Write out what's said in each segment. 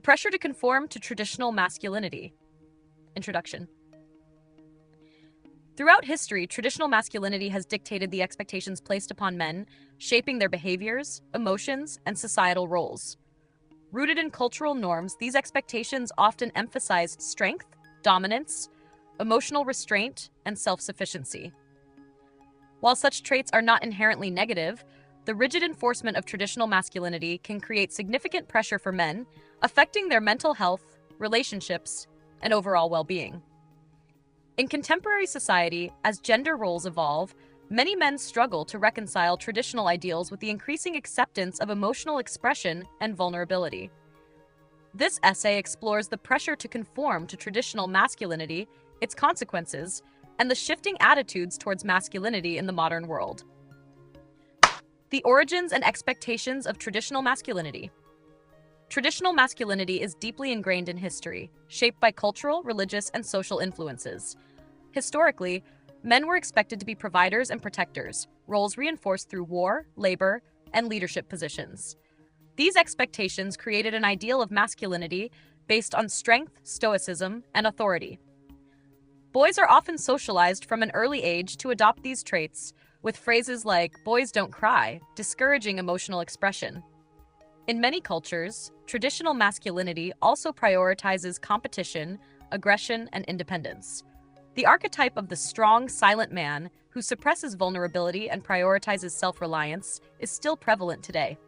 Pressure to conform to traditional masculinity. Introduction. Throughout history, traditional masculinity has dictated the expectations placed upon men, shaping their behaviors, emotions, and societal roles. Rooted in cultural norms, these expectations often emphasized strength, dominance, emotional restraint, and self-sufficiency. While such traits are not inherently negative, the rigid enforcement of traditional masculinity can create significant pressure for men, affecting their mental health, relationships, and overall well-being. In contemporary society, as gender roles evolve, many men struggle to reconcile traditional ideals with the increasing acceptance of emotional expression and vulnerability. This essay explores the pressure to conform to traditional masculinity, its consequences, and the shifting attitudes towards masculinity in the modern world. The origins and expectations of traditional masculinity. Traditional masculinity is deeply ingrained in history, shaped by cultural, religious, and social influences. Historically, men were expected to be providers and protectors, roles reinforced through war, labor, and leadership positions. These expectations created an ideal of masculinity based on strength, stoicism, and authority. Boys are often socialized from an early age to adopt these traits, with phrases like, "boys don't cry," discouraging emotional expression. In many cultures, traditional masculinity also prioritizes competition, aggression, and independence. The archetype of the strong, silent man who suppresses vulnerability and prioritizes self-reliance is still prevalent today.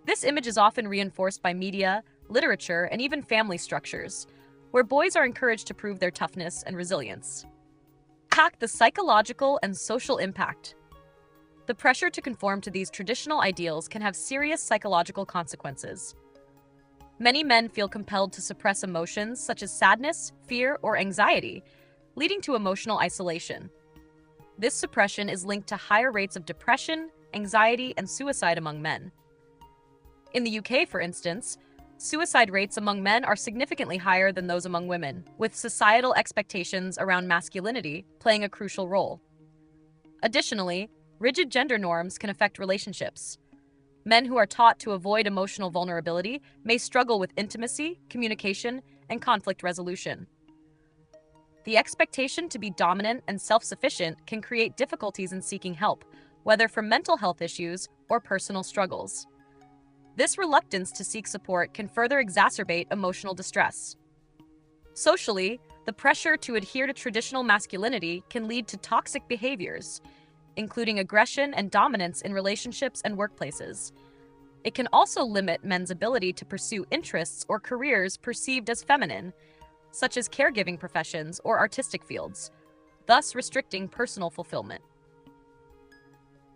This image is often reinforced by media, literature, and even family structures, where boys are encouraged to prove their toughness and resilience. The psychological and social impact. The pressure to conform to these traditional ideals can have serious psychological consequences. Many men feel compelled to suppress emotions such as sadness, fear, or anxiety, leading to emotional isolation. This suppression is linked to higher rates of depression, anxiety, and suicide among men. In the UK, for instance, suicide rates among men are significantly higher than those among women, with societal expectations around masculinity playing a crucial role. Additionally, rigid gender norms can affect relationships. Men who are taught to avoid emotional vulnerability may struggle with intimacy, communication, and conflict resolution. The expectation to be dominant and self-sufficient can create difficulties in seeking help, whether for mental health issues or personal struggles. This reluctance to seek support can further exacerbate emotional distress. Socially, the pressure to adhere to traditional masculinity can lead to toxic behaviors, including aggression and dominance in relationships and workplaces. It can also limit men's ability to pursue interests or careers perceived as feminine, such as caregiving professions or artistic fields, thus restricting personal fulfillment.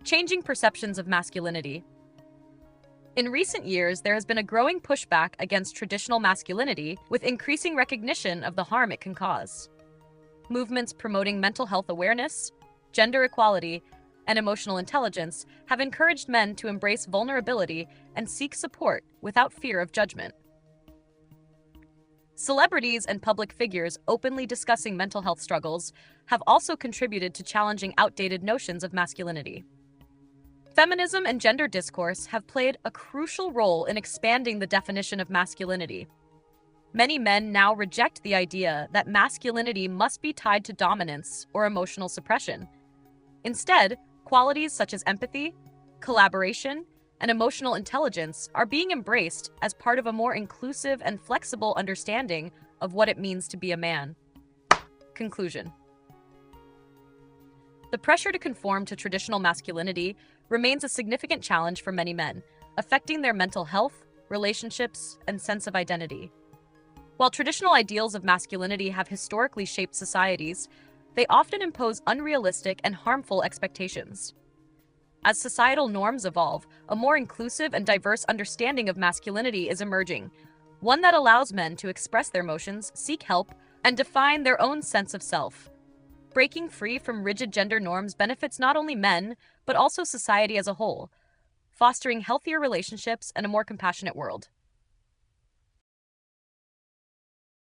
Changing perceptions of masculinity. In recent years, there has been a growing pushback against traditional masculinity, with increasing recognition of the harm it can cause. Movements promoting mental health awareness, gender equality, and emotional intelligence have encouraged men to embrace vulnerability and seek support without fear of judgment. Celebrities and public figures openly discussing mental health struggles have also contributed to challenging outdated notions of masculinity. Feminism and gender discourse have played a crucial role in expanding the definition of masculinity. Many men now reject the idea that masculinity must be tied to dominance or emotional suppression. Instead, qualities such as empathy, collaboration, and emotional intelligence are being embraced as part of a more inclusive and flexible understanding of what it means to be a man. Conclusion. The pressure to conform to traditional masculinity remains a significant challenge for many men, affecting their mental health, relationships, and sense of identity. While traditional ideals of masculinity have historically shaped societies, they often impose unrealistic and harmful expectations. As societal norms evolve, a more inclusive and diverse understanding of masculinity is emerging, one that allows men to express their emotions, seek help, and define their own sense of self. Breaking free from rigid gender norms benefits not only men, but also society as a whole, fostering healthier relationships and a more compassionate world.